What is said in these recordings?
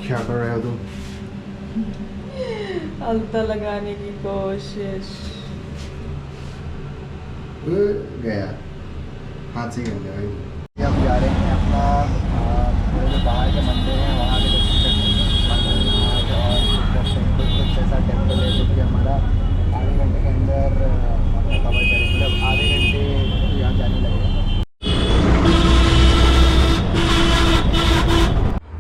क्या कर रहे हो तुम? अलता लगाने की कोशिश। गया हाथ से गिर गया भाई। हम जा रहे हैं अपना जो बाहर के मंदिर हैं वहाँ के दर्शन करने। और टेम्पल कुछ ऐसा टेम्पल है जो कि हमारा आधे घंटे के अंदर अपना कवर करें, मतलब आधे घंटे तो यहाँ जाने लगेगा।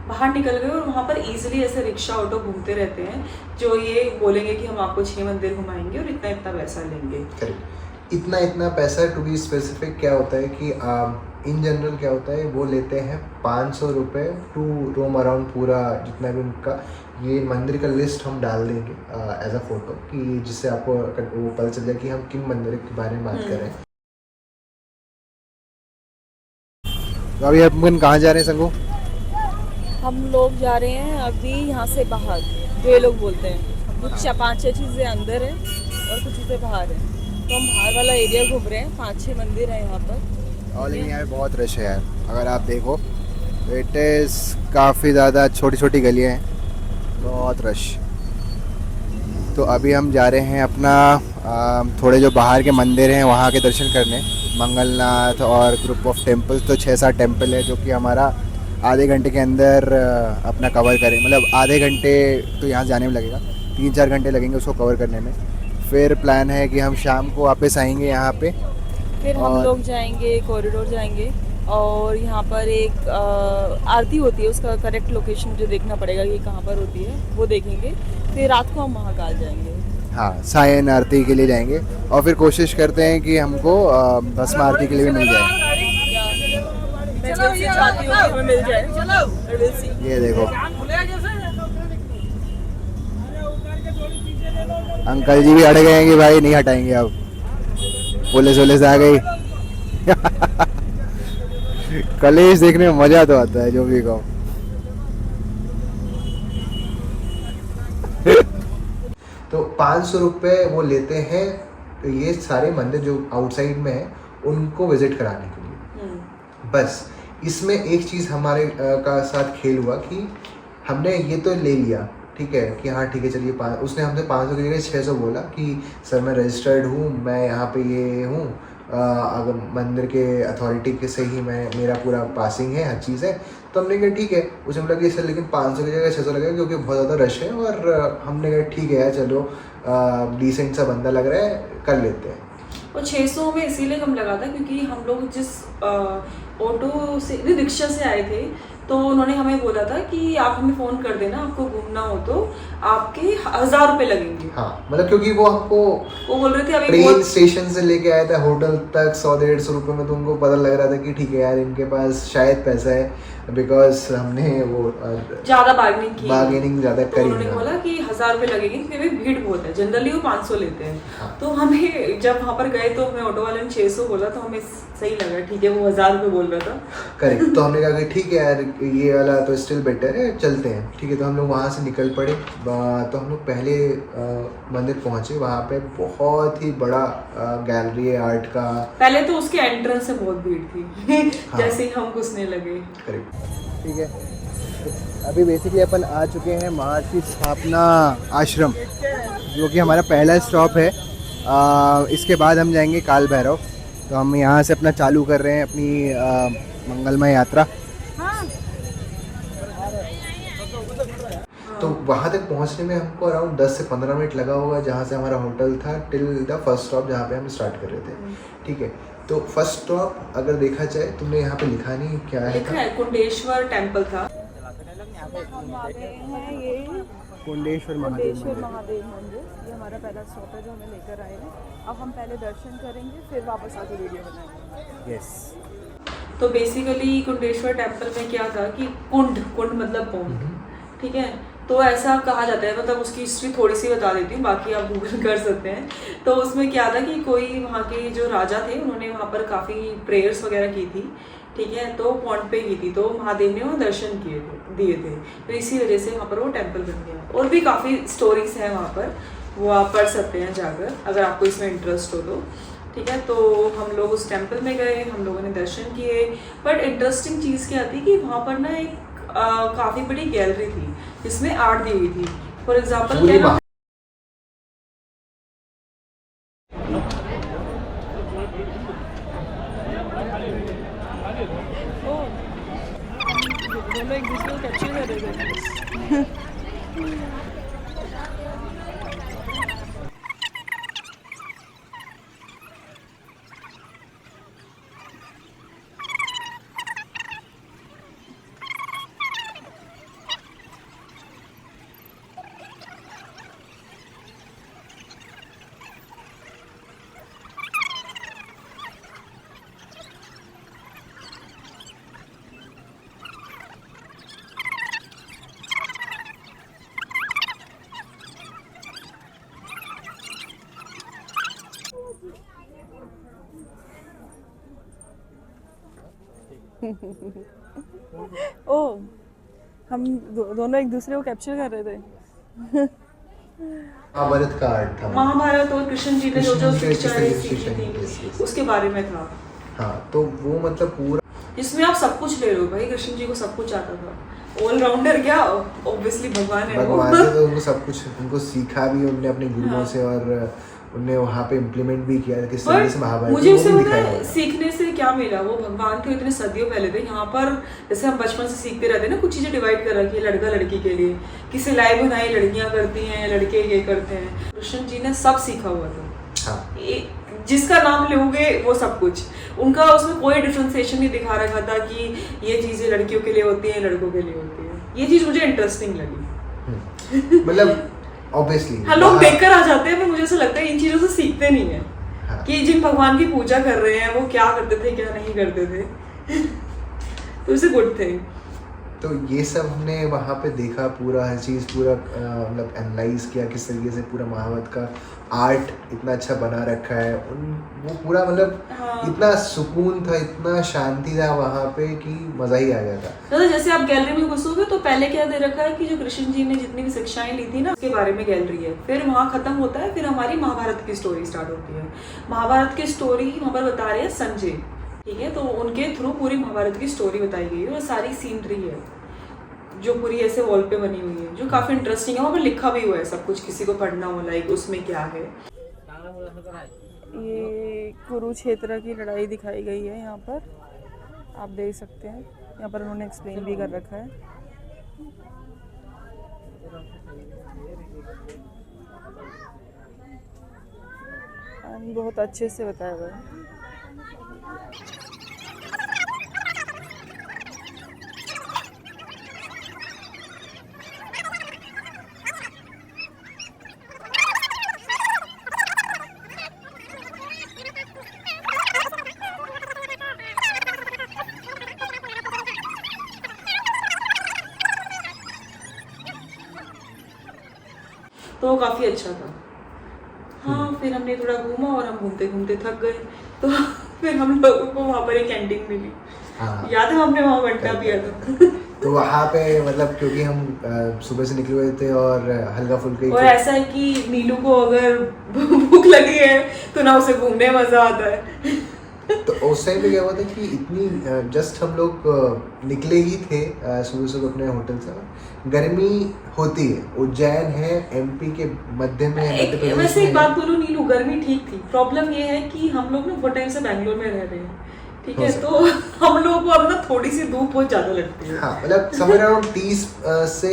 बाहर निकल गए और वहाँ पर इजीली ऐसे रिक्शा ऑटो घूमते रहते हैं जो ये बोलेंगे कि हम आपको 6 मंदिर घुमाएंगे और इतना इतना पैसा लेंगे। करेक्ट। इतना इतना पैसा टू बी स्पेसिफिक क्या होता है कि इन जनरल क्या होता है, वो लेते हैं 500 रुपये टू रोम अराउंड पूरा जितना भी उनका। ये मंदिर का लिस्ट हम डाल देंगे एज अ फोटो, कि जिससे आपको वो पता चल जाए कि हम किन मंदिर के बारे में बात कर रहे हैं। तो अभी अपन कहाँ जा रहे हैं संगू? हम लोग जा रहे हैं अभी यहाँ से बाहर, जो ये लोग बोलते हैं कुछ 5-6 चीज़ें अंदर है और कुछ चीज़ें बाहर है, तो हम बाहर वाला एरिया घूम रहे हैं। 5-6 मंदिर है यहाँ पर। और लेकिन यहाँ बहुत रश है यार, अगर आप देखो तो इट इज़ काफ़ी ज़्यादा छोटी छोटी गलियाँ हैं, बहुत रश। तो अभी हम जा रहे हैं अपना थोड़े जो बाहर के मंदिर हैं वहाँ के दर्शन करने, मंगलनाथ और ग्रुप ऑफ टेम्पल्स। तो 6-7 टेम्पल है जो कि हमारा आधे घंटे के अंदर अपना कवर करें, मतलब आधे घंटे तो यहाँ जाने में लगेगा, 3-4 घंटे लगेंगे उसको कवर करने में। फिर प्लान है कि हम शाम को वापस आएंगे यहाँ पे। फिर हम लोग जाएंगे कॉरिडोर जाएंगे और यहाँ पर एक आरती होती है, उसका करेक्ट लोकेशन मुझे देखना पड़ेगा कि कहाँ पर होती है, वो देखेंगे। फिर रात को हम महाकाल जाएंगे। हाँ, सायन आरती के लिए जाएंगे और फिर कोशिश करते हैं कि हमको भस्म आरती के लिए भी मिल जाए। मिल जाए। ये देखो अंकल जी भी अड़ गए हैं कि भाई नहीं हटाएंगे, अब पुलिस वुलिस आ गई। कलेश देखने में मजा तो आता है, जो भी कहो। तो 500 रुपये वो लेते हैं, तो ये सारे मंदिर जो आउटसाइड में है उनको विजिट कराने के लिए। बस इसमें एक चीज़ हमारे का साथ खेल हुआ कि हमने ये तो ले लिया, ठीक है कि हाँ ठीक है चलिए, उसने हमसे 500 की जगह 600 बोला कि सर मैं रजिस्टर्ड हूँ, मैं यहाँ पे ये हूँ, अगर मंदिर के अथॉरिटी के से ही मैं, मेरा पूरा पासिंग है, हर चीज़ है। तो हमने कहा ठीक है, उसे बोला कि सर लेकिन 500 की जगह 600 लगेगा क्योंकि बहुत ज़्यादा रश है। और हमने कहा ठीक है यार चलो, डिसेंट सा बंदा लग रहा है, कर लेते हैं। और 600 में इसीलिए कम लगा था क्योंकि हम लोग जिस ऑटो से रिक्शा से आए थे, तो उन्होंने हमें बोला था कि आप हमें फ़ोन कर देना, आपको घूमना हो तो आपके 1000 रुपये लगेंगे। हाँ, मतलब क्योंकि वो हमको वो बोल रहे थे अभी ट्रेन स्टेशन से लेके आया था होटल तक 100-150 रुपये में, तो उनको पता लग रहा था कि ठीक है यार इनके पास शायद पैसा है, बिकॉज हमने वो ज़्यादा बार्गेनिंग ज़्यादा तो करी। उन्होंने बोला कि 1000 रुपये लगेंगे क्योंकि अभी भीड़ बहुत है, जनरली वो 500 लेते हैं। हाँ। तो हमें जब वहाँ पर गए तो हमें ऑटो वाले ने 600 बोला, तो हमें सही लगा, ठीक है वो 1000 रुपये बोल रहा था। करेक्ट। तो हमने कहा कि ठीक है यार ये वाला तो स्टिल बेटर है, चलते हैं, ठीक है। तो हम लोग वहाँ से निकल पड़े। तो हम लोग पहले मंदिर पहुँचे, वहाँ पे बहुत ही बड़ा गैलरी है आर्ट का। पहले तो उसके एंट्रेंस से बहुत भीड़ थी। हाँ। जैसे ही हम घुसने लगे। करेक्ट, ठीक है। तो अभी बेसिकली अपन आ चुके हैं महर्षि स्थापना आश्रम, जो कि हमारा पहला स्टॉप है। इसके बाद हम जाएंगे काल भैरव। तो हम यहाँ से अपना चालू कर रहे हैं अपनी मंगलमय यात्रा। तो वहाँ तक पहुँचने में हमको अराउंड 10 से 15 मिनट लगा होगा, जहाँ से हमारा होटल था टिल द फर्स्ट स्टॉप जहाँ पे हम स्टार्ट कर रहे थे, ठीक है। तो फर्स्ट स्टॉप अगर देखा जाए, तुमने यहाँ पे लिखा नहीं क्या है? लिखा है कुंडेश्वर टेम्पल था। कुंडेश्वर महादेव मंदिर, ये हमारा पहला स्टॉप है जो हमें लेकर आए हैं। अब हम पहले दर्शन करेंगे फिर वापस आके वीडियो बनाएंगे। यस। तो बेसिकली कुंडेश्वर टेम्पल में क्या था कि कुंड मतलब पौंड, ठीक है। तो ऐसा कहा जाता है, मतलब उसकी हिस्ट्री थोड़ी सी बता देती हूँ, बाकी आप गूगल कर सकते हैं। तो उसमें क्या था कि कोई वहाँ के जो राजा थे उन्होंने वहाँ पर काफ़ी प्रेयर्स वगैरह की थी, ठीक है। तो पॉन्ड पे की थी, तो महादेव ने वहाँ दर्शन दिए थे, तो इसी वजह से वहाँ पर वो टेम्पल बन गया। और भी काफ़ी स्टोरीज हैं वहाँ पर, वो आप पढ़ सकते हैं जाकर अगर आपको इसमें इंटरेस्ट हो तो, ठीक है। तो हम लोग उस टेम्पल में गए, हम लोगों ने दर्शन किए। बट इंटरेस्टिंग चीज़ क्या थी कि वहाँ पर ना एक काफी बड़ी गैलरी थी जिसमें आर्ट दी हुई थी। फॉर एग्जाम्पल पूरी क्या दोनों एक दूसरे को कैप्चर कर रहे थे। ओ हम दोनों एक दूसरे को कैप्चर कर रहे थे। महाभारत का आर्ट था, महाभारत और कृष्ण जी ने जो जो कृष्ण जी शिक्षाएं के सीखी शिक्षाएं, थी yes, yes। उसके बारे में था। हाँ, तो वो मतलब पूरा इसमें आप सब कुछ ले रहे हो भाई, कृष्ण जी को सब कुछ आता था, ऑलराउंडर क्या, ऑब्वियसली भगवान है वो। भगवान से तो उनको सब कुछ उनको सीखा भी उनने अपने गुरुओं हाँ। से, और उनने वहाँ पे इम्प्लीमेंट भी किया किस पर तरीके से महाभारत मुझे वो उससे भी पता दिखाया है गया। सीखने से क्या मिला, वो भगवान थे इतने सदियों पहले थे। यहाँ पर जैसे हम बचपन से सीखते रहते हैं ना, कुछ चीजें डिवाइड कर रखी है लड़का लड़की के लिए, कि सिलाई बुनाई लड़कियां करती हैं, लड़के ये करते हैं। कृष्ण जी ने सब सीखा हुआ था। हाँ। जिसका नाम लोगे वो सब कुछ, उनका उसमें कोई डिफ्रेंसिएशन नहीं दिखा रखा था कि ये चीजें लड़कियों के लिए होती हैं लड़कों के लिए होती है। ये चीज मुझे इंटरेस्टिंग लगी। मतलब ऑब्वियसली हाँ, लोग देखकर आ जाते हैं, पर मुझे ऐसा लगता है इन चीजों से सीखते नहीं है। हाँ। कि जिन भगवान की पूजा कर रहे हैं वो क्या करते थे क्या नहीं करते थे। तो इट्स अ गुड थिंग। तो ये सब हमने वहाँ पे देखा, पूरा हर चीज़ पूरा मतलब एनालाइज किया किस तरीके से पूरा महाभारत का आर्ट इतना अच्छा बना रखा है। वो पूरा मतलब हाँ। इतना सुकून था, इतना शांति था वहाँ पे कि मज़ा ही आ गया था। तो जैसे आप गैलरी में घुसोगे तो पहले क्या दे रखा है कि जो कृष्ण जी ने जितनी भी शिक्षाएं ली थी ना उसके बारे में गैलरी है। फिर वहाँ खत्म होता है, फिर हमारी महाभारत की स्टोरी स्टार्ट होती है। महाभारत की स्टोरी वहाँ पर बता रहे हैं संजय, ठीक है। तो उनके थ्रू पूरी महाभारत की स्टोरी बताई गई है और सारी सीनरी है जो पूरी ऐसे वॉल पे बनी हुई है, जो काफी इंटरेस्टिंग है। वहाँ पर लिखा भी हुआ है सब कुछ, किसी को पढ़ना हो लाइक उसमें क्या है। ये कुरुक्षेत्र की लड़ाई दिखाई गई है यहाँ पर, आप देख सकते हैं। यहाँ पर उन्होंने एक्सप्लेन भी कर रखा है। बहुत अच्छे से बताया हुआ है। तो काफ़ी अच्छा था। हाँ, फिर हमने थोड़ा घूमा और हम घूमते घूमते थक गए, तो फिर हम लोगों को वहाँ पर एक कैंटीन मिली। हाँ। याद है हमने वहाँ वंटा पिया था। तो वहाँ पे मतलब क्योंकि हम सुबह से निकले हुए थे और हल्का फुल्का और ऐसा है कि नीलू को अगर भूख लगी है तो ना उसे घूमने मजा आता है। तो उस टाइम पे क्या हुआ था कि इतनी जस्ट हम लोग निकले ही थे सुबह सुबह अपने होटल से। गर्मी होती है, उज्जैन है एमपी के मध्य में, मध्य प्रदेश में। वैसे एक बात बोलूं नीलू, गर्मी ठीक थी। प्रॉब्लम ये है कि हम लोग ना बहुत टाइम से बैंगलोर में रह रहे हैं, ठीक है। तो हम लोगों को अब ना थोड़ी सी धूप बहुत ज्यादा लगती है। हाँ, मतलब समवेयर अराउंड 30 से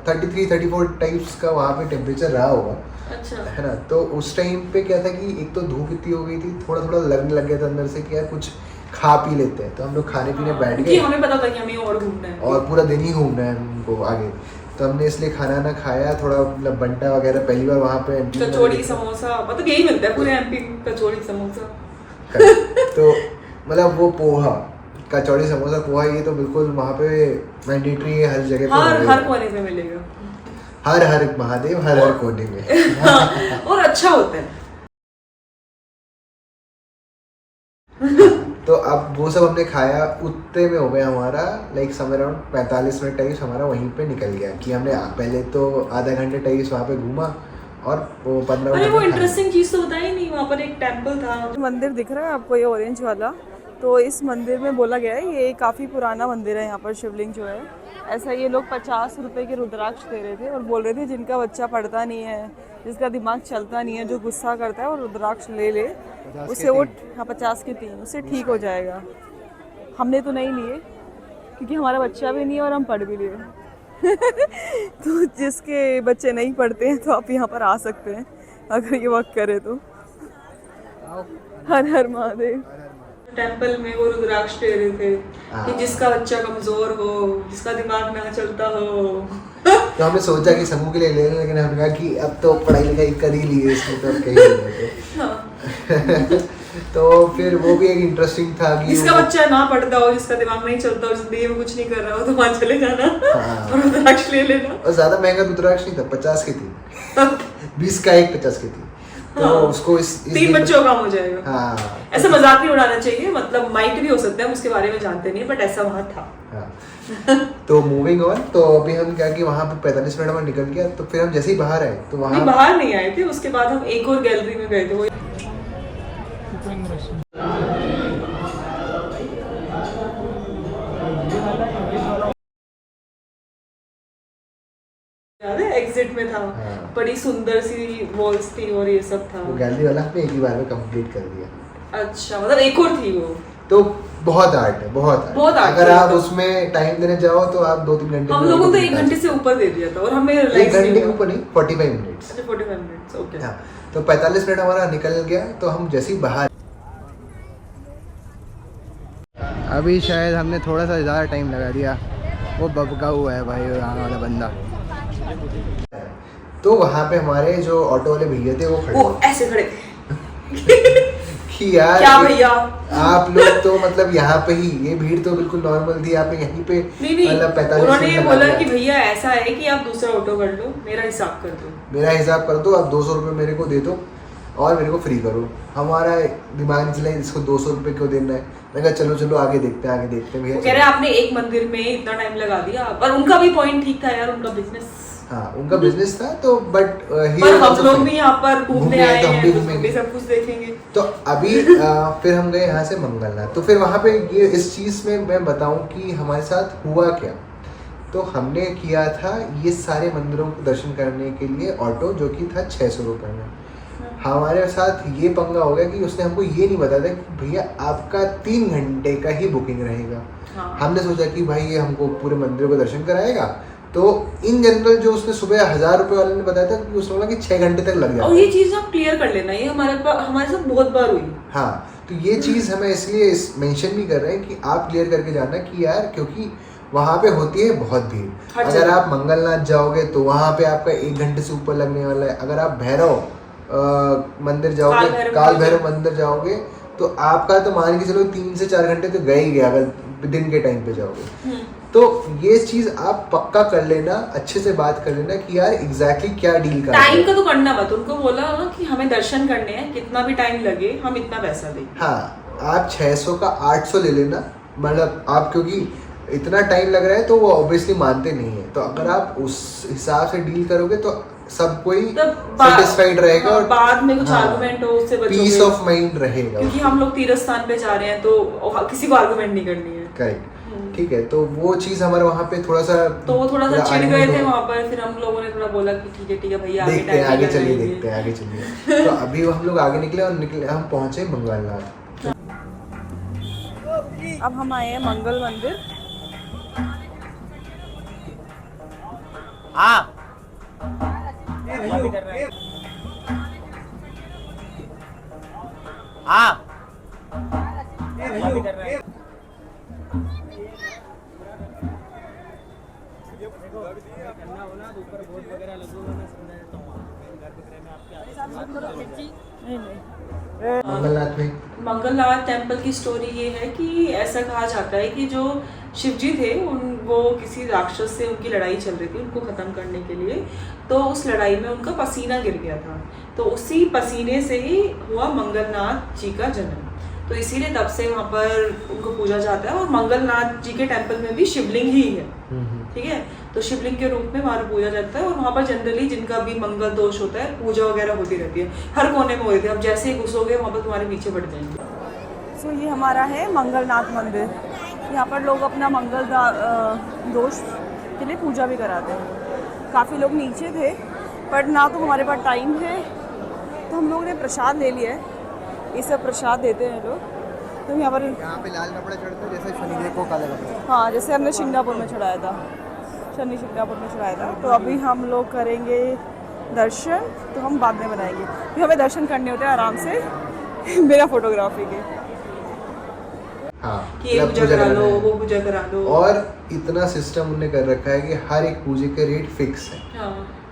33-34 टाइप्स का वहाँ पे टेम्परेचर रहा होगा। अच्छा, है ना। तो उस टाइम पे क्या था कि एक तो धूप इतनी हो गई थी, थोड़ा थोड़ा लगने लग गया था अंदर से कि यार कुछ खा पी लेते हैं। तो हम लोग खाने पीने बैठ गए, हमें पता था कि हमें और घूमना है और पूरा दिन ही घूमना है हमको आगे। तो हमने इसलिए खाना ना खाया, थोड़ा मतलब बंटा वगैरह पहली बार वहाँ पे कचौड़ी समोसा, मतलब यही मिलता है पूरे एमपी, कचौड़ी समोसा। तो मतलब वो पोहा, कचौड़ी समोसा पोहा, ये तो बिल्कुल वहाँ पे मैंडेटरी है, हर जगह पे हर कोने पे मिलेगा। हर हर महादेव हर कोने में। और अच्छा होता है। तो अब वो सब हमने खाया, उतने में हो गया हमारा like somewhere around 45 minute types हमारा वहीं पे निकल गया। कि हमने पहले तो आधा घंटे टाइप्स वहाँ पे घूमा और वो 15 मिनट। वो इंटरेस्टिंग चीज तो बताई नहीं, वहाँ पर एक टेम्पल था, मंदिर दिख रहा है आपको, ये ऑरेंज वाला, तो इस मंदिर में बोला गया है ये काफ़ी पुराना मंदिर है, यहाँ पर शिवलिंग जो है ऐसा, ये लोग 50 रुपए के रुद्राक्ष दे रहे थे और बोल रहे थे जिनका बच्चा पढ़ता नहीं है, जिसका दिमाग चलता नहीं है, जो गुस्सा करता है, वो रुद्राक्ष ले ले, उससे वो, हाँ 50 के 3, उससे ठीक हो जाएगा। हमने तो नहीं लिए क्योंकि हमारा बच्चा भी नहीं है और हम पढ़ भी लिए तो जिसके बच्चे नहीं पढ़ते हैं तो आप यहाँ पर आ सकते हैं अगर ये वर्क करे तो। हर हर महादेव। टेंपल में वो रुद्राक्ष दे रहे थे कि जिसका बच्चा कमजोर हो, जिसका दिमाग ना चलता हो तो हमने सोचा कि समूह के लिए ले लें, लेकिन हमने कहा कि अब तो पढ़ाई लिखाई कर ही ली है इसमें, तो कहीं तो फिर वो भी एक इंटरेस्टिंग था कि जिसका बच्चा ना पढ़ता हो, जिसका दिमाग नहीं चलता हो, जिंदगी में कुछ नहीं कर रहा हो, तो वहाँ चले जाना और रुद्राक्ष ले लेना। और ज्यादा महंगा रुद्राक्ष नहीं था, 50 की थी 20 का एक 50 की थी। तो उसको इस 3 बच्चों का हो जाएगा। हाँ, ऐसा मजाक नहीं उड़ाना चाहिए, मतलब माइट भी हो सकता है, हम उसके बारे में जानते नहीं, बट ऐसा वहाँ था। हाँ। तो मूविंग ऑन, तो अभी हम क्या कि वहाँ पे 45 मिनट में निकल गया, तो फिर हम जैसे ही बाहर आए तो वहाँ बाहर नहीं आए थे, उसके बाद हम एक और गैलरी में गए थे। वो याद है एग्जिट में था। हाँ। बड़ी सुंदर सी वॉल्स थी और ये सब था। वो गैलरी वाला हमने एक ही बार में कंप्लीट कर दिया। अच्छा, मतलब एक और थी वो। तो बहुत आर्ट है, बहुत आर्ट। अगर आप उसमें टाइम देने जाओ तो आप 2-3 घंटे, हम लोगों तो 1 घंटे से ऊपर दे दिया था और हमें 1 घंटे के ऊपर नहीं, 45 मिनट्स। अच्छा 45 मिनट्स, ओके। हाँ, तो 45 मिनट हमारा निकल गया, तो हम जैसे ही बाहर, अभी शायद हमने थोड़ा सा ज़्यादा टाइम लगा दिया, वो बबका हुआ है भाई यहाँ वाला बंदा। तो वहाँ पे हमारे जो ऑटो वाले भैया थे वो ऐसे खड़े कि यार क्या भैया आप लोग तो मतलब यहाँ पे ही, ये भीड़ तो बिल्कुल नॉर्मल थी, आपने यहीं पे मतलब 45 उन्होंने ये बोला कि भैया ऐसा है कि आप दूसरा ऑटो कर लो, मेरा हिसाब कर दो, मेरा हिसाब कर दो, आप 200 रुपये मेरे को दे दो और मेरे को फ्री करो। हमारा दिमाग नहीं चला इसको 200 रुपये क्यों देना है। मैं कहा चलो चलो आगे देखते हैं, आगे देखते हैं भैया। कह रहे आपने एक मंदिर में इतना टाइम लगा दिया, पर उनका भी पॉइंट ठीक था यार, उनका बिजनेस, हाँ उनका बिजनेस था, तो बट पर हम लोग भी यहाँ पर घूमने आए हैं, तो हम भी सब कुछ देखेंगे। तो अभी फिर हम गए यहाँ से मंगलनाथ। तो फिर वहाँ पे ये इस चीज़ में मैं बताऊँ कि हमारे साथ हुआ क्या। तो हमने किया था ये सारे मंदिरों को दर्शन करने के लिए ऑटो, जो कि था 600 रुपये में। हमारे साथ ये पंगा हो गया कि उसने हमको ये नहीं बताया था कि भैया आपका 3 घंटे का ही बुकिंग रहेगा। हाँ। हमने सोचा कि भाई ये हमको पूरे मंदिर को दर्शन कराएगा, तो इन जनरल जो उसने सुबह 1000 रुपये वाले ने बताया था कि उसने बोला कि 6 घंटे तक लग जाएगा। और ये चीज़ आप क्लियर कर लेना, ये हमारे साथ बहुत बार हुई। हाँ, तो ये चीज़ हमें इसलिए मेंशन भी कर रहे हैं कि आप क्लियर करके जाना कि यार, क्योंकि वहाँ पे होती है बहुत भीड़। अगर आप मंगलनाथ जाओगे तो वहाँ पे आपका 1 घंटे से ऊपर लगने वाला है। अगर आप भैरव मंदिर जाओगे, काल भैरव मंदिर जाओगे, तो आपका तो मान के चलो 3 से 4 घंटे तो गए ही गया अगर दिन के टाइम पे जाओगे। तो ये चीज आप पक्का कर लेना, अच्छे से बात कर लेना कि यार एग्जैक्टली क्या डील करना है। टाइम का तो करना मत, उनको बोला ना कि हमें दर्शन करने हैं, कितना भी टाइम लगे हम इतना पैसा दें। हाँ, आप 600 का 800 ले लेना, मतलब आप क्योंकि इतना टाइम लग रहा है तो वो ऑब्वियसली मानते नहीं है। तो अगर आप उस हिसाब से डील करोगे तो सब कोई सेटिस्फाइड रहेगा और बाद में कुछ आर्गुमेंट हो उससे बचोगे, पीस ऑफ माइंड रहेगा। क्योंकि हम लोग तीर्थ स्थान पे जा रहे हैं तो किसी को आर्गुमेंट नहीं करनी है। करेक्ट, ठीक है। तो वो चीज हमारे वहाँ पे थोड़ा सा चिढ़ गए थे वहाँ पर। फिर हम लोगों ने थोड़ा बोला कि ठीक है भैया देखते हैं, आगे चलिए, देखते हैं आगे चलिए। तो अभी हम लोग आगे निकले और हम पहुंचे मंगलनाथ। अब हम आए हैं मंगल मंदिर। हाँ हाँ मंगलनाथ टेम्पल की स्टोरी ये है कि ऐसा कहा जाता है कि जो शिवजी थे वो किसी राक्षस से उनकी लड़ाई चल रही थी उनको ख़त्म करने के लिए। तो उस लड़ाई में उनका पसीना गिर गया था, तो उसी पसीने से ही हुआ मंगलनाथ जी का जन्म। तो इसीलिए तब से वहाँ पर उनको पूजा जाता है। और मंगलनाथ जी के टेम्पल में भी शिवलिंग ही है, ठीक है। तो शिवलिंग के रूप में वहाँ पूजा जाता है। और वहाँ पर जनरली जिनका भी मंगल दोष होता है पूजा वगैरह होती रहती है, हर कोने में होती है। अब जैसे ही घुसोगे वहाँ पर तुम्हारे पीछे बढ़ जाएंगे। सो ये हमारा है मंगलनाथ मंदिर। यहाँ पर लोग अपना मंगल दोष के लिए पूजा भी कराते हैं। काफ़ी लोग नीचे थे पर ना तो हमारे पास टाइम है तो हम लोगों ने प्रसाद ले लिया है। ये सब प्रसाद देते हैं लोग। तो यहाँ पे लाल कपड़ा चढ़ता है जैसे शनिदेव को काला कपड़ा। हाँ, जैसे हमने सिंगापुर में चढ़ाया था, सिंगापुर में चढ़ाया था। तो अभी हम लोग करेंगे दर्शन, तो हम बाद में बनाएंगे फिर हमें दर्शन करने होते हैं आराम से मेरा फोटोग्राफी के। हाँ, कि ये पूजा करा लो, वो पूजा करा लो। और इतना सिस्टम उन्होंने कर रखा है कि हर एक पूजे के रेट फिक्स है। हाँ।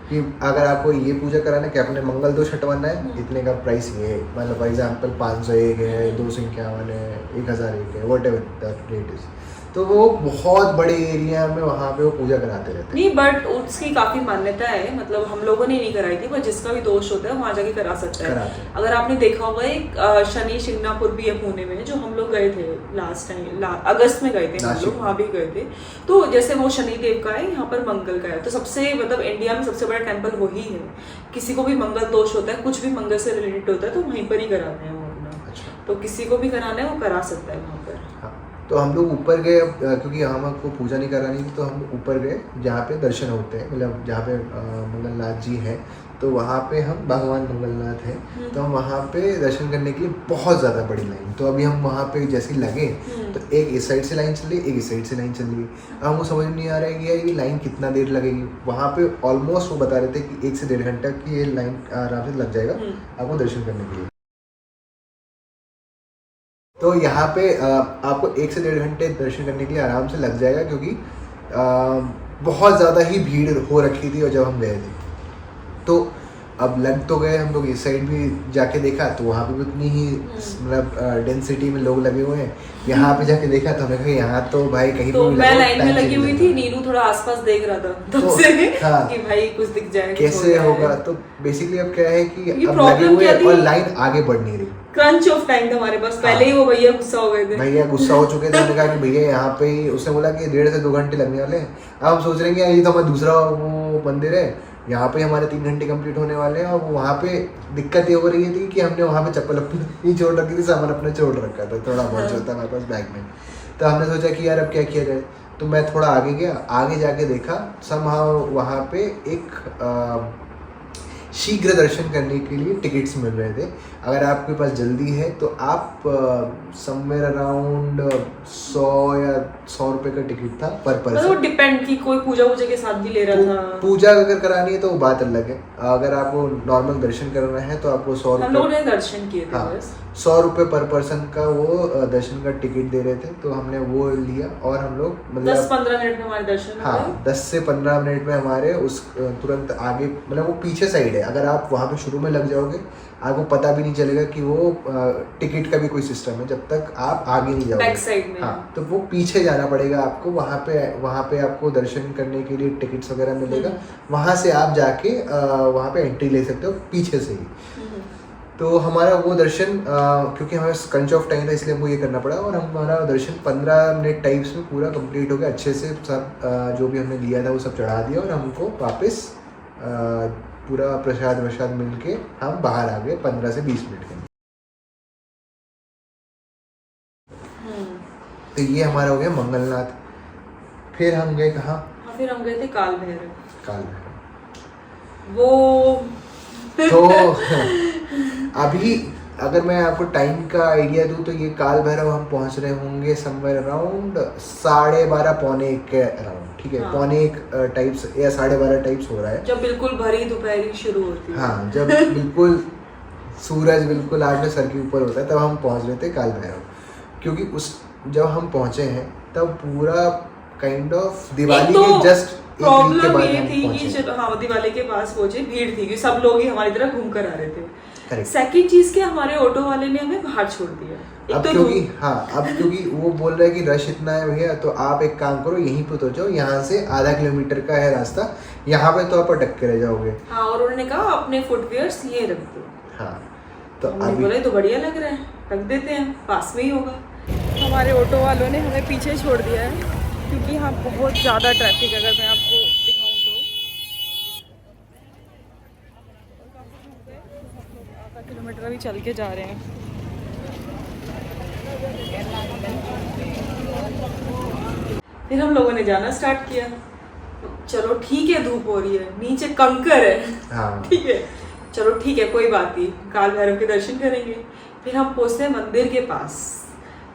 कि अगर आपको ये पूजा कराना है कि आपने मंगल दोष हटवाना है, इतने का प्राइस ये है। मतलब फॉर एग्जाम्पल 501 है, 251 है, 1001 है, what ever the rate is. तो वो बहुत बड़े एरिया में वहाँ पे वो पूजा कराते रहते हैं। नहीं, बट उसकी काफी मान्यता है। मतलब हम लोगों ने नहीं कराई थी, पर जिसका भी दोष होता है वहाँ जाके करा सकता है। अगर आपने देखा होगा एक शनि शिंगणापुर भी है पुणे में, जो हम लोग गए थे लास्ट टाइम, अगस्त में गए थे हम लोग, वहाँ भी गए थे। तो जैसे वो शनि देव का है, यहाँ पर मंगल का है। तो सबसे मतलब इंडिया में सबसे बड़ा टेम्पल वही है। किसी को भी मंगल दोष होता है, कुछ भी मंगल से रिलेटेड होता है, तो वहीं पर ही कराते हैं वो अपना। तो किसी को भी कराना है वो करा सकता है वहाँ पर। तो हम लोग ऊपर गए, क्योंकि हमको पूजा नहीं करानी थी, तो हम ऊपर गए जहाँ पे दर्शन होते हैं, मतलब जहाँ पे मंगलनाथ जी हैं। तो वहाँ पे हम भगवान मंगलनाथ हैं, तो हम वहाँ पे दर्शन करने के लिए बहुत ज़्यादा बड़ी लाइन। तो अभी हम वहाँ पे जैसे लगे तो एक इस साइड से लाइन चल रही, एक इस साइड से लाइन चल रही। अब हमको समझ नहीं आ रहा है कि यार ये लाइन कितना देर लगेगी। वहाँ पे ऑलमोस्ट वो बता रहे थे कि 1 से 1.5 घंटा की ये लाइन आराम से लग जाएगा आपको दर्शन करने के लिए। तो यहाँ पे आपको 1 से 1.5 घंटे दर्शन करने के लिए आराम से लग जाएगा, क्योंकि बहुत ज़्यादा ही भीड़ हो रखी थी और जब हम गए थे। तो अब लग तो गए हम लोग, इस साइड भी जाके देखा तो वहाँ पे भी उतनी ही मतलब डेंसिटी में लोग लगे हुए हैं। यहाँ पे जाके देखा तो हमें कहा यहाँ तो भाई कहीं तो मैं लाइन में लगी हुई थी, नीनू थोड़ा आसपास देख रहा था तब से कि भाई कुछ दिख जाए, कैसे होगा। तो बेसिकली अब क्या है कि अब लगे हुए और लाइन आगे बढ़ नहीं रही। क्रंच ऑफ टाइम था हमारे पास। पहले ही वो भैया गुस्सा हो गए थे। भैया गुस्सा हो चुके थे। उन्होंने कहा कि भैया यहाँ पे ही, उसने बोला कि 1.5 से 2 घंटे लगने वाले हैं। अब हम सोच रहे हैं कि ये तो हमारा दूसरा वो मंदिर है, यहाँ पे हमारे 3 घंटे कंप्लीट होने वाले हैं। और वहाँ पे दिक्कत ये हो रही थी कि हमने वहाँ पे चप्पल अपनी छोड़ रखी थी, सामान अपना छोड़ रखा था, थोड़ा बहुत जो था हमारे पास बैग में। तो हमने सोचा कि यार अब क्या किया जाए। तो मैं थोड़ा आगे गया, आगे जाके देखा समहाउ वहाँ पे एक शीघ्र दर्शन करने के लिए टिकट्स मिल रहे थे। अगर आपके पास जल्दी है तो आप समवेयर अराउंड 100 या 100 रुपये का टिकट था पर पर्सन। वो डिपेंड कि कोई पूजा के साथ भी ले रहा था। पूजा अगर करानी है तो वो बात अलग है। अगर आपको नॉर्मल दर्शन करना है तो आपको 100 रुपये, हम लोगों ने दर्शन किए थे। हाँ, 100 रुपये पर पर्सन का वो दर्शन का टिकट दे रहे थे। तो हमने वो लिया और हम लोग मतलब 10-15 मिनट में हमारे दर्शन। हाँ, 10 से 15 मिनट में हमारे उस तुरंत आगे, मतलब वो पीछे साइड है। अगर आप वहाँ पे शुरू में लग जाओगे आपको पता भी नहीं चलेगा कि वो टिकट का भी कोई सिस्टम है जब तक आप आगे नहीं जाओगे। बैक साइड में। हाँ, तो वो पीछे जाना पड़ेगा आपको। वहाँ पे आपको दर्शन करने के लिए टिकट्स वगैरह मिलेगा। वहाँ से आप जाके वहाँ पे एंट्री ले सकते हो पीछे से ही। तो हमारा वो दर्शन क्योंकि हमें क्रंच ऑफ टाइम था इसलिए हमको ये करना पड़ा। और हमारा दर्शन 15 मिनट टाइप्स में पूरा कंप्लीट हो गया। अच्छे से सब जो भी हमने लिया था वो सब चढ़ा दिया और हमको वापस पूरा प्रसाद मिल के हम बाहर आ गए 15 से 20 मिनट के। तो ये हमारा हो गया मंगलनाथ। फिर हम गए कहाँ? फिर हम गए थे काल भैरव। वो तो अभी अगर मैं आपको टाइम का आइडिया दूं तो ये काल भैरव हम पहुंच रहे होंगे समवेयर अराउंड 12:30 पौने 1 के अराउंड। ठीक है, पौने 1 टाइप्स या 12:30 टाइप्स हो रहा है, जब बिल्कुल भरी दोपहरी शुरू होती है। हाँ, जब बिल्कुल सूरज बिल्कुल आग में सर के ऊपर होता है तब हम पहुंच रहे थे काल भैरव। क्योंकि उस जब हम पहुंचे हैं तब पूरा काइंड ऑफ दिवाली के जस्ट प्रॉब्लम ये थी कि चलो हाँ दिवाली के पास पहुंचे, भीड़ थी क्योंकि सब लोग ही हमारी तरफ घूम कर आ रहे थे। सेकंड चीज के हमारे ऑटो वाले ने हमें बाहर छोड़ दिया। अब क्योंकि वो बोल रहे हैं कि रश इतना है भैया, तो आप एक काम करो यहीं पे उतर जाओ, यहाँ से आधा किलोमीटर का है रास्ता, यहाँ पे तो आप अटक के रह जाओगे। हाँ, और उन्होंने कहा अपने फुटवियर्स ये रख दो। हाँ, तो अभी बोले तो बढ़िया लग रहा है, रख देते हैं, पास में ही होगा। हमारे ऑटो वालों ने हमें पीछे छोड़ दिया है क्योंकि यहाँ बहुत ज़्यादा ट्रैफिक। अगर मैं आपको दिखाऊं तो आधा किलोमीटर अभी चल के जा रहे हैं। फिर हम लोगों ने जाना स्टार्ट किया। चलो ठीक है, धूप हो रही है, नीचे कंकर है, हाँ। ठीक है, चलो ठीक है, कोई बात नहीं, काल भैरव के दर्शन करेंगे। फिर हम पहुंचते हैं मंदिर के पास।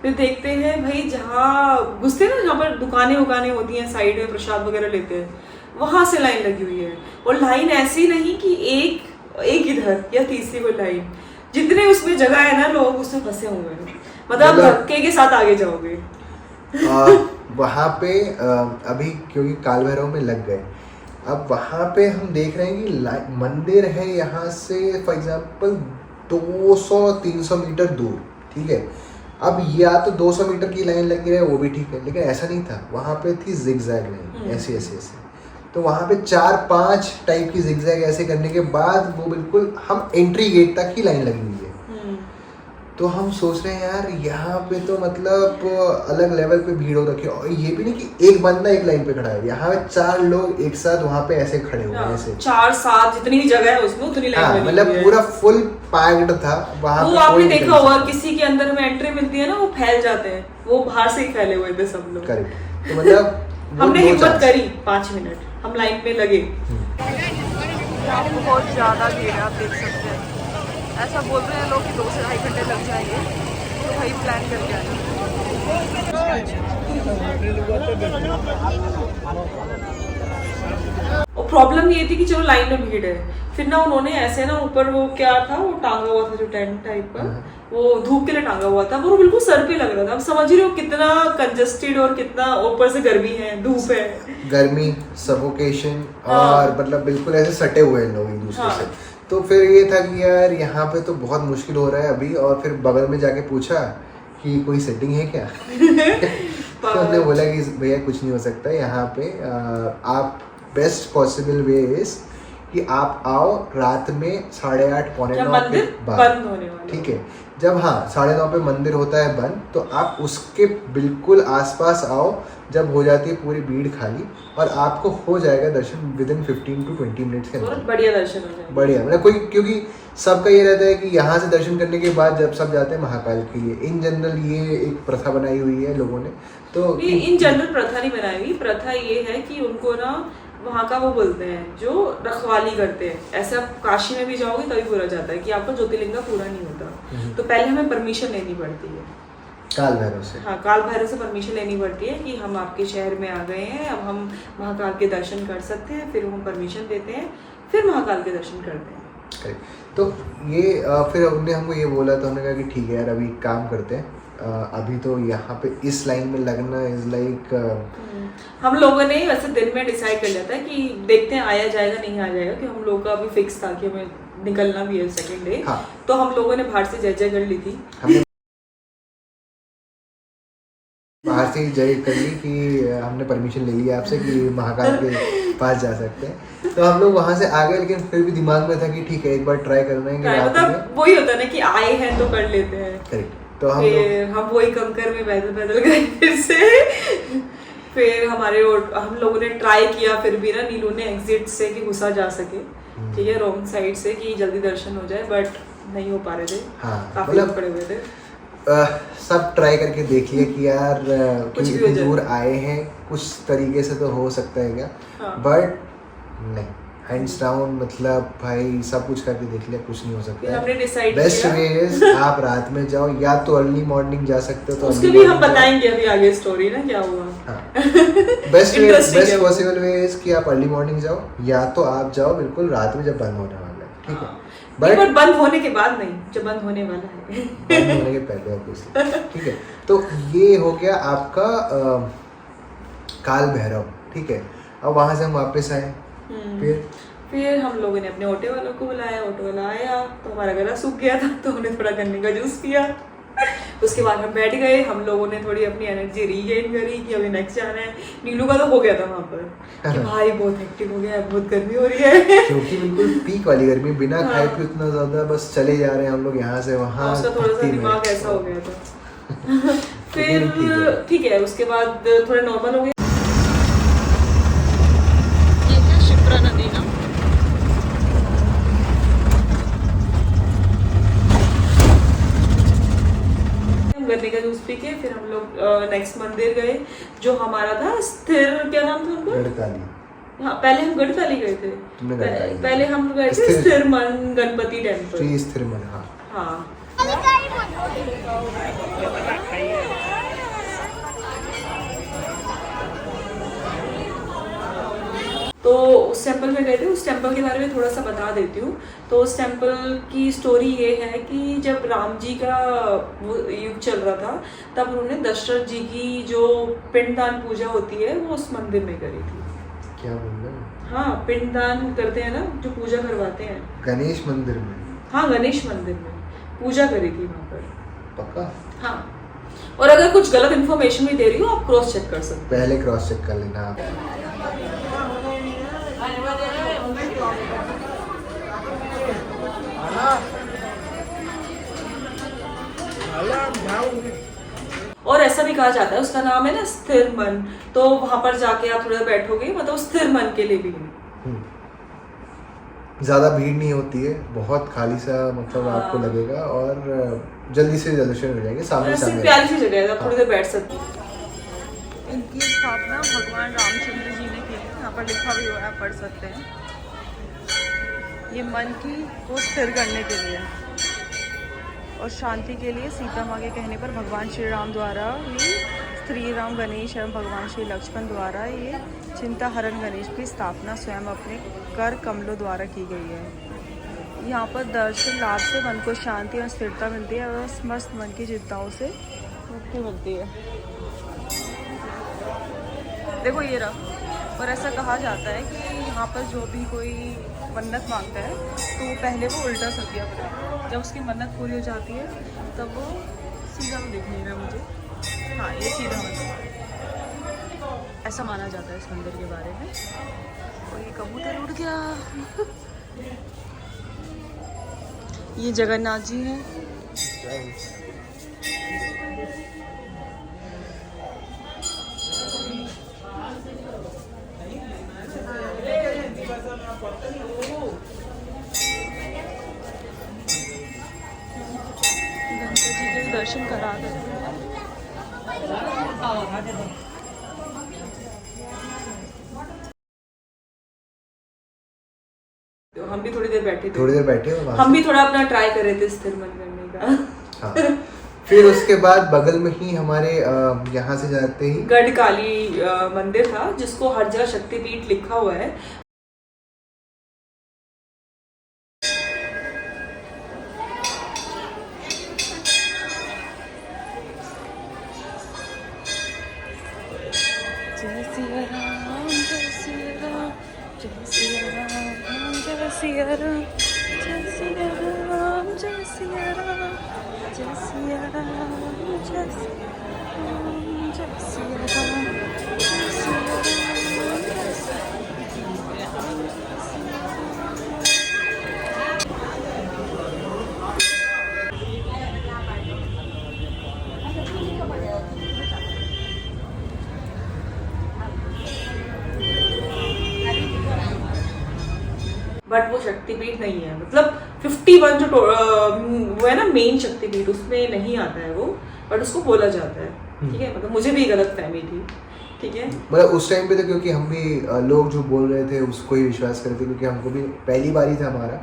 फिर देखते हैं भाई, जहाँ घुसते हैं ना, जहाँ पर दुकानें उकानें होती हैं, साइड में प्रसाद वगैरह लेते हैं, वहां से लाइन लगी हुई है। और लाइन ऐसी नहीं कि एक इधर या तीसरी कोई लाइन, जितने उसमें जगह है ना, लोग उसमें फंसे हुए हैं, मतलब धक्के के साथ आगे जाओगे। वहाँ पे अभी क्योंकि काल भैरव में लग गए, अब वहाँ पे हम देख रहे हैं कि मंदिर है यहाँ से फॉर एग्जांपल 200-300 मीटर दूर, ठीक है। अब या तो 200 मीटर की लाइन लगी रहे, वो भी ठीक है, लेकिन ऐसा नहीं था। वहाँ पे थी जिगजैग लाइन, ऐसे ऐसे ऐसे। तो वहाँ पे 4-5 टाइप की जिगजैग ऐसे करने के बाद वो बिल्कुल हम एंट्री गेट तक ही लाइन लगी हुई है। तो हम सोच रहे हैं यार, यहाँ पे तो मतलब अलग लेवल पे भीड़ हो रखी है। और ये भी नहीं कि एक बंदा एक लाइन पे खड़ा है, यहाँ पे 4 लोग एक साथ वहाँ पे ऐसे खड़े हुए हैं, ऐसे 4-7 जितनी भी जगह है उसमें उतनी लाइन हाँ, लगी मतलब हुई है। पूरा फुल पैक्ड था वहाँ वो पे। आपने देखा होगा, किसी के अंदर में एंट्री मिलती है ना, वो फैल जाते हैं, वो बाहर से ही फैले हुए थे सब लोग। करेक्ट। तो मतलब हमने हिम्मत करी, 5 मिनट हम लाइन में लगे। बहुत ज्यादा भीड़ है, आप देख सकते हैं। ऐसा बोल रहे हैं लोग कि 2 से 2.5 घंटे लग जाएंगे, तो भाई प्लान करके आए। और प्रॉब्लम ये थी कि चलो लाइन में भीड़ है, फिर ना उन्होंने ऐसे ना ऊपर वो क्या था, वो टांगा हुआ था जो टेंट टाइप का, वो धूप के लिए टांगा हुआ था, वो बिल्कुल सर पे लग रहा था। अब समझ रहे हो कितना कंजस्टेड और कितना ऊपर से गर्मी है, धूप है, गर्मी, सफोकेशन, और मतलब बिल्कुल ऐसे सटे हुए हैं लोग एक दूसरे से। तो फिर ये था कि यार यहाँ पे तो बहुत मुश्किल हो रहा है अभी। और फिर बगल में जाके पूछा कि कोई सेटिंग है क्या? तो हमने बोला कि भैया कुछ नहीं हो सकता यहाँ पे। आप बेस्ट पॉसिबल वे इज कि आप आओ रात में 8:30 पौने 9 के बाद, बंद होने वाला, ठीक है। जब 9:30 पे मंदिर होता है बंद, तो आप उसके बिल्कुल आसपास आओ, जब हो जाती है पूरी भीड़ खाली, और आपको हो जाएगा दर्शन विदिन 15 to 20 मिनट्स के अंदर। बढ़िया दर्शन हो जाएगा, बढ़िया। मतलब कोई, क्योंकि सबका ये रहता है कि यहाँ से दर्शन करने के बाद जब सब जाते हैं महाकाल के लिए, इन जनरल ये एक प्रथा बनाई हुई है लोगों ने। तो इन जनरल प्रथा नहीं बनाई हुई, प्रथा ये है कि उनको ना वहाँ का वो बोलते हैं जो रखवाली करते हैं। ऐसे आप काशी में भी जाओगे तभी बोला जाता है कि आपका ज्योतिर्लिंग पूरा नहीं होता, तो पहले हमें परमिशन लेनी पड़ती है काल भैरव से। हाँ, काल भैरव से परमिशन लेनी पड़ती है कि हम आपके शहर में आ गए हैं, अब हम महाकाल के दर्शन कर सकते हैं। फिर हम परमिशन देते हैं, फिर महाकाल के दर्शन करते हैं। तो ये फिर उन्होंने हमको ये बोला, तो हमने कहा कि ठीक है यार, अभी काम करते हैं। अभी तो यहाँ पे इस लाइन में लगना इज लाइक, हम लोगों ने वैसे दिन में डिसाइड कर लिया था कि देखते हैं आया जाएगा नहीं आ जाएगा, कि हम लोग का अभी फिक्स था कि हमें निकलना भी है सेकंड डे। हाँ। तो हम लोगों ने बाहर से जय कर ली थी, हमने बाहर से ही जय कर ली कि हमने परमिशन ले ली आपसे कि महाकाल के पास जा सकते हैं। तो हम लोग वहाँ से आ गए, लेकिन फिर भी दिमाग में था कि ठीक है एक बार ट्राई करना है कि मतलब वही होता है ना कि आए हैं तो कर लेते हैं। करेक्ट। तो हम वही कंकर में पैदल पैदल गए फिर से। फिर हम लोगों ने ट्राई किया, फिर भी ना नीलू ने एग्जिट से कि घुसा जा सके, ठीक है, रॉन्ग साइड से, कि जल्दी दर्शन हो जाए, बट नहीं हो पा रहे थे। हाँ, काफी लोग पड़े हुए थे। सब ट्राई करके देख लिए कि यार कुछ भी इतनी दूर आए हैं, कुछ तरीके से तो हो सकता है क्या, बट नहीं, हैंड्स डाउन। मतलब भाई सब कुछ करके देख लिया, कुछ नहीं हो सकता है। बेस्ट वे इज आप रात में जाओ, या तो अर्ली मॉर्निंग जा सकते हो, तो उसके भी हम बताएंगे अभी आगे स्टोरी ना क्या हुआ। बेस्ट पॉसिबल वे इज कि आप अर्ली मॉर्निंग जाओ, या तो आप जाओ बिल्कुल रात में जब बंद होने वाला है, ठीक है। बट बंद होने के बाद नहीं, जब बंद होने वाला है, बंद होने के पहले ऑब्वियसली, ठीक है। तो ये हो गया आपका काल भैरव, ठीक है। अब वहां से हम वापस आए, फिर हम लोगों ने अपने ऑटो वालों को बुलाया, ऑटो वाला आया तो हमारा गला सूख गया था, तो हमने थोड़ा गन्ने का जूस पिया। उसके बाद हम बैठ गए, हम लोगों ने थोड़ी अपनी एनर्जी रीगेन करी कि अभी नेक्स्ट जाना है। नीलू का तो हो गया था वहाँ पर कि भाई बहुत हेक्टिक हो गया है, बहुत गर्मी हो रही है, क्योंकि बिल्कुल पीक वाली गर्मी, बिना खाए पिए इतना ज्यादा, बस चले जा रहे हैं हम लोग यहाँ से वहाँ। उसका थोड़ा सा दिमाग ऐसा हो गया था। फिर ठीक है, उसके बाद थोड़ा नॉर्मल हो गया। नदी ना गन्ने का नेक्स्ट मंदिर गए जो हमारा था स्थिर, क्या नाम था उनका? गढ़काली। हाँ, पहले हम गढ़काली गए थे। पहले हम गए थे स्थिरमन गणपति टेम्पल। श्री स्थिरमन, हाँ हाँ। तो उस टेम्पल में गए थे। उस टेम्पल के बारे में थोड़ा सा बता देती हूँ। तो उस टेम्पल की स्टोरी ये है कि जब राम जी का वो युग चल रहा था, तब उन्होंने दशरथ जी की जो पिंडदान पूजा होती है वो उस मंदिर में करी थी। क्या बोल रहे हैं? हाँ, पिंडदान करते हैं ना, जो पूजा करवाते हैं। गणेश मंदिर में? हाँ, गणेश मंदिर में पूजा करी थी वहाँ पर। पक्का? हाँ, और अगर कुछ गलत इन्फॉर्मेशन भी दे रही हो आप क्रॉस चेक कर सकते पहले क्रॉस चेक कर लेना आप। और ऐसा भी कहा जाता है, उसका नाम है ना स्थिर मन, तो वहां पर जाके आप थोड़ा बैठोगे, मतलब स्थिर मन के लिए भी है। ज़्यादा भीड़ नहीं होती है, बहुत खाली सा मतलब आपको लगेगा, और जल्दी से दर्शन हो जाएंगे। सामने सामने प्यारी सी जगह है, आप थोड़ी देर बैठ सकते हैं। इनकी स्थापना भगवान रामचंद्र जी ने की है। यहाँ पर लिखा भी हुआ है, आप पढ़ सकते हैं। ये मन की को स्थिर करने के लिए और शांति के लिए सीता माँ के कहने पर भगवान श्री राम द्वारा ही श्री राम गणेश एवं भगवान श्री लक्ष्मण द्वारा ये चिंता हरण गणेश की स्थापना स्वयं अपने कर कमलों द्वारा की गई है। यहाँ पर दर्शन लाभ से मन को शांति और स्थिरता मिलती है और समस्त मन की चिंताओं से मुक्ति मिलती है। देखो ये रहा। और ऐसा कहा जाता है कि यहाँ पर जो भी कोई मन्नत मांगता है तो वो पहले वो उल्टा सतिया बनाए, जब उसकी मन्नत पूरी हो जाती है तब वो सीधा दिख नहीं रहा मुझे। हाँ, ये सीधा मतलब ऐसा माना जाता है इस मंदिर के बारे में। और ये कबूतर उड़ गया। ये जगन्नाथ जी हैं। गणपति जी के दर्शन करा देते हैं। हम भी थोड़ी देर बैठे थे। हम भी थोड़ा अपना ट्राई कर रहे थे स्थिर मन करने का। हाँ। फिर उसके बाद बगल में ही हमारे यहाँ से जाते ही गढ़काली मंदिर था, जिसको हर जगह शक्तिपीठ लिखा हुआ है। जय सिया राम, जय सिया राम, जय सिया राम, जय सिया राम, जय सिया राम, जय सिया राम, जय सिया राम, जय सिया राम, जय सिया राम, जय सिया बट वो शक्तिपीठ नहीं है, मतलब 51 जो वो है ना मेन शक्तिपीठ, उसमें नहीं आता है वो, बट उसको बोला जाता है। ठीक है, मतलब मुझे भी गलत फहमी थी। ठीक है, मतलब उस टाइम पे तो क्योंकि हम भी लोग जो बोल रहे थे उसको ही विश्वास करते, क्योंकि हमको भी पहली बार ही था हमारा,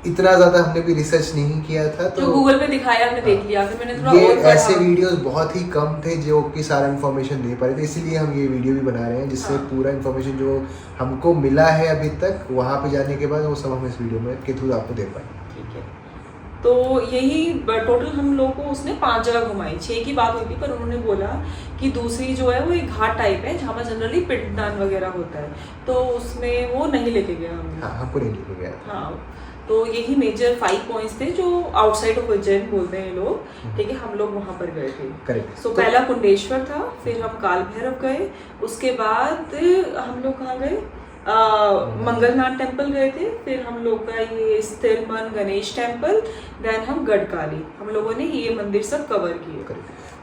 इतना ज्यादा हमने भी रिसर्च नहीं किया था। तो जो गूगल पे दिखाया हमने देख लिया, फिर मैंने थोड़ा ये और पढ़ा। ऐसे वीडियोस बहुत ही कम थे जो कि सारा इन्फॉर्मेशन दे पा रहे थे, इसीलिए हम ये वीडियो भी बना रहे हैं, जिससे पूरा इन्फॉर्मेशन जो हमको मिला है अभी तक वहाँ पे जाने के बाद वो सब हम इस वीडियो में के थ्रू आपको दे पाए। ठीक है, तो यही टोटल हम लोग को उसने 5 जगह घुमाई। 6 की बात हुई थी, पर उन्होंने बोला कि दूसरी जो है वो एक घाट टाइप है जहाँ पर जनरली पिंडदान वगैरह होता है, तो उसमें वो नहीं लेके गया हमें। हाँ, हमको नहीं लेके गया। हाँ, तो यही मेजर 5 पॉइंट्स थे जो आउटसाइड ऑफ उज्जैन बोलते हैं लोग। ठीक है, हम लोग वहाँ पर गए थे। करेक्ट। सो पहला कुंडेश्वर था, फिर हम काल भैरव गए, उसके बाद हम लोग कहाँ गए, मंगलनाथ टेम्पल गए थे, फिर हम लोग का ये स्थिरमन गणेश टेम्पल, देन हम गढ़काली, हम लोगों ने ये मंदिर सब कवर किए।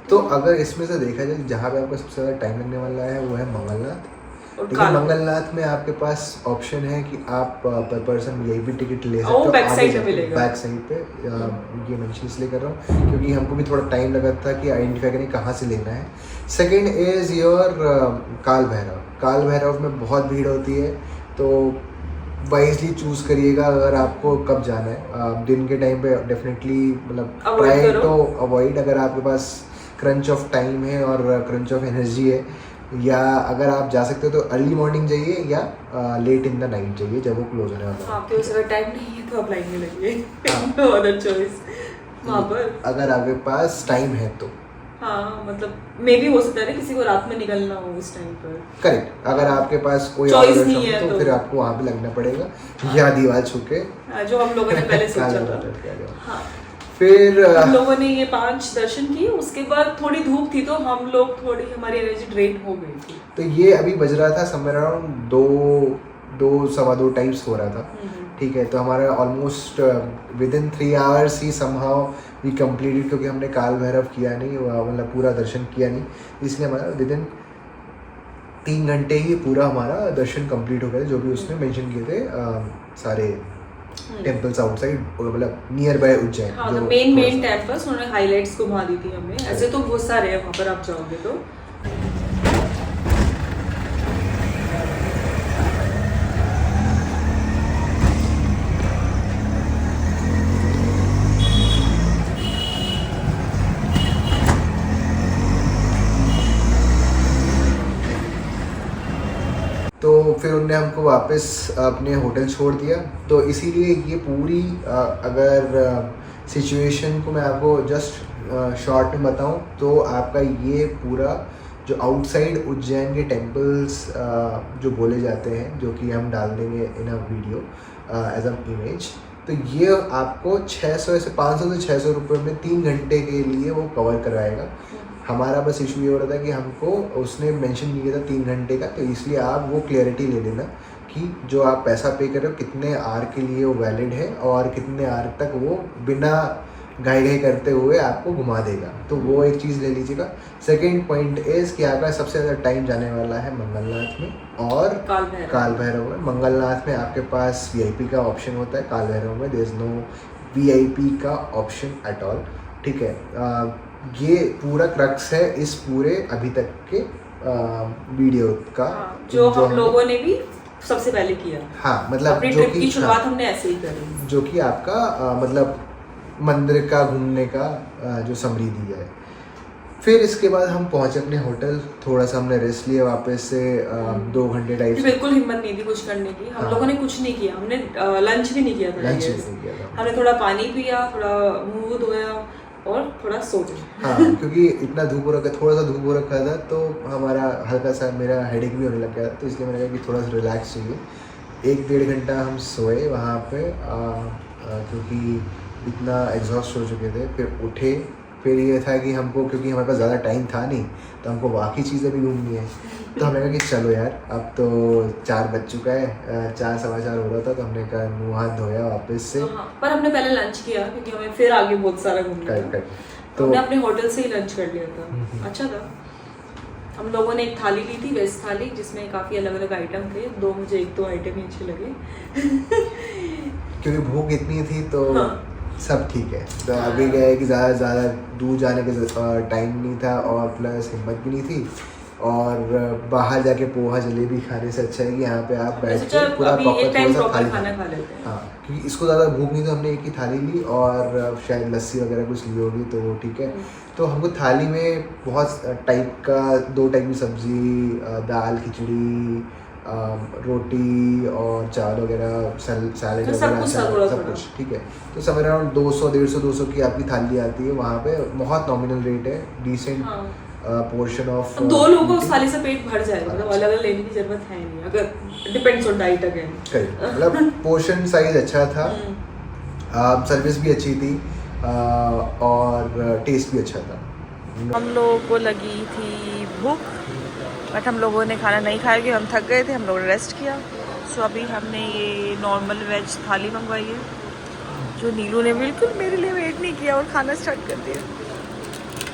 तो अगर इसमें से देखा जाए जहाँ पे आपको सबसे ज़्यादा टाइम लगने वाला है वो है मंगलनाथ। लेकिन मंगलनाथ में आपके पास ऑप्शन है कि आप पर पर्सन वीआईपी टिकट ले सकते हो, बैक साइड पे मिलेगा। बैक साइड पे ये मेंशन इसलिए कर रहा हूँ क्योंकि हमको भी थोड़ा टाइम लगा था कि आइडेंटिफाई करें कहाँ से लेना है। सेकंड इज़ योर काल भैरव। काल भैरव में बहुत भीड़ होती है, तो वाइजली चूज़ करिएगा अगर आपको कब जाना है। दिन के टाइम पे डेफिनेटली मतलब ट्राई टू अवॉइड, अगर आपके पास क्रंच ऑफ टाइम है और क्रंच ऑफ एनर्जी है, या अगर आप जा सकते हो तो अर्ली मॉर्निंग जाइए या लेट इन द नाइट जाइए जब वो क्लोज होने वाला है। आपके पास अगर टाइम नहीं है तो आप लाइन में लगिए, नो अदर चॉइस वहाँ पर, अगर आपके पास टाइम है तो। हाँ मतलब मे भी हो सकता है ना किसी को रात में निकलना हो उस टाइम पर। करेक्ट, अगर आपके पास कोई चॉइस नहीं है तो फिर आपको वहाँ पे लगना पड़ेगा, या दीवार छू के, जो हम लोगों ने पहले सोचा था। हाँ, फिर हम लोगों ने ये 5 दर्शन किए, उसके बाद थोड़ी धूप थी तो हम लोग थोड़ी हमारी एनर्जी ड्रेन हो गई थी। तो ये अभी बज रहा था समवेयर अराउंड 2-2 टाइप्स हो रहा था, ठीक है। तो हमारा ऑलमोस्ट विद इन 3 आवर्स ही समहाउ वी कंप्लीटेड, क्योंकि हमने काल भैरव किया नहीं, मतलब पूरा दर्शन किया नहीं, इसलिए हमारा विद इन 3 घंटे ही पूरा हमारा दर्शन कंप्लीट हो गया, जो भी उसने मेंशन किए थे सारे टेम्पल्स आउटसाइड, मतलब नियर बाय उज्जैन। हाँ, जो मेन टेम्पल्स उन्होंने हाइलाइट्स घुमा दी थी हमें। ऐसे तो बहुत सारे हैं वहाँ पर, आप जाओगे तो। तो फिर उनने हमको वापस अपने होटल छोड़ दिया। तो इसीलिए ये पूरी अगर सिचुएशन को मैं आपको जस्ट शॉर्ट में बताऊं तो आपका ये पूरा जो आउटसाइड उज्जैन के टेम्पल्स जो बोले जाते हैं, जो कि हम डाल देंगे in a video as a image, तो ये आपको 600 से 500 से 600 रुपये में 3 घंटे के लिए वो कवर कराएगा। हमारा बस इशू ये हो रहा था कि हमको उसने मेंशन नहीं किया था 3 घंटे का, तो इसलिए आप वो क्लैरिटी ले लेना कि जो आप पैसा पे कर रहे हो कितने आवर के लिए वो वैलिड है और कितने आवर तक वो बिना घाई करते हुए आपको घुमा देगा। तो वो एक चीज़ ले लीजिएगा। सेकेंड पॉइंट इज़ कि आपका सबसे ज़्यादा टाइम जाने वाला है मंगलनाथ में और काल भैरव में। मंगलनाथ में आपके पास VIP का ऑप्शन होता है, काल भैरव में देयर इज़ नो VIP का ऑप्शन एट ऑल, ठीक है। ये पूरा क्रक्स है इस पूरे अभी तक के वीडियो का, जो हम लोगों ने भी सबसे पहले किया। हाँ, मतलब अपनी ट्रिप की शुरुआत हमने ऐसे ही करी, जो कि आपका मतलब मंदिर का घूमने का जो समृद्धि है। फिर इसके बाद हम पहुंचे अपने होटल, थोड़ा सा हमने रेस्ट लिया, वापस से 2 घंटे टाइप। बिल्कुल हिम्मत नहीं थी कुछ करने की। हम लोगों ने कुछ नहीं किया, हमने लंच भी नहीं किया था। हमने थोड़ा पानी पिया, थोड़ा मुंह धोया और थोड़ा सो गए। हाँ, क्योंकि इतना धूप हो रखा, थोड़ा सा धूप हो रखा था, तो हमारा हल्का सा मेरा हेडेक भी होने लग गया, तो इसलिए मैंने कहा कि थोड़ा सा रिलैक्स चाहिए। 1-1.5 घंटा हम सोए वहाँ पे, क्योंकि इतना एग्जॉस्ट हो चुके थे। फिर उठे, फिर ये था कि हमको, क्योंकि हमारे पास ज़्यादा टाइम था नहीं, तो हमको बाकी चीज़ें भी घूमनी है, तो हमने कहा कि चलो यार, अब तो 4 बज चुका है, 4 सवा 4 हो रहा था, तो हमने कहा मुँह हाथ धोया वापस से। पर हमने पहले लंच किया क्योंकि हमें फिर आगे बहुत सारा घूमना था, तो हमने अपने होटल से ही लंच कर लिया था। अच्छा था। हम लोगों ने एक थाली ली थी, वेज थाली, जिसमें काफ़ी अलग अलग आइटम थे। मुझे 1-2 आइटम ही अच्छे लगे क्योंकि भूख इतनी थी तो सब ठीक है। तो अभी क्या है कि ज़्यादा दूर जाने का टाइम नहीं था और प्लस हिम्मत भी नहीं थी, और बाहर जाके पोहा जलेबी खाने से अच्छा है कि यहाँ पे आप बैठ के पूरा प्रॉपर खाना खा लेते हैं। हाँ, क्योंकि इसको ज़्यादा भूख नहीं, तो हमने एक ही थाली ली और शायद लस्सी वगैरह कुछ ली होगी, तो वो ठीक है। तो हमको थाली में बहुत टाइप का 2 टाइप की सब्ज़ी, दाल, खिचड़ी, रोटी और चावल वगैरह, सैलेड वगैरह, सब कुछ ठीक है। तो समझ अराउंड 200-150-200 की आपकी थाली आती है वहाँ पे। बहुत नॉमिनल रेट है, डिसेंट पोर्शन ऑफ। 2 लोगों को उस थाली से पेट भर जाएगा, मतलब अलग अलग लेने की जरूरत है नहीं, अगर डिपेंड्स ऑन डाइट अगेन। मतलब पोर्शन साइज अच्छा था, सर्विस भी अच्छी थी और टेस्ट भी अच्छा था। हम लोगों को लगी थी भूख, बट हम लोगों ने खाना नहीं खाया क्योंकि हम थक गए थे, हम लोगों ने रेस्ट किया। सो अभी हमने ये नॉर्मल वेज थाली मंगवाई है, जो नीलू ने बिल्कुल मेरे लिए वेट नहीं किया और खाना स्टार्ट कर दिया।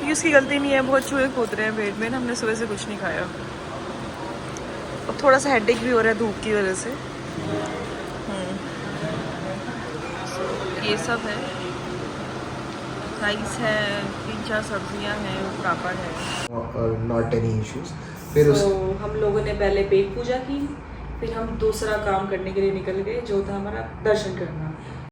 ये उसकी गलती नहीं है, बहुत चूहे कूद रहे हैं पेट में, हमने सुबह से कुछ नहीं खाया। अब थोड़ा सा हेडेक भी हो रहा है धूप की वजह से। ये सब है राइस है, 3-4 सब्जियां हैं, पापड़ है। और नॉट एनी इश्यूज। फिर उस हम लोगों ने पहले पेट पूजा की, फिर हम दूसरा काम करने के लिए निकल गए जो था हमारा दर्शन करना।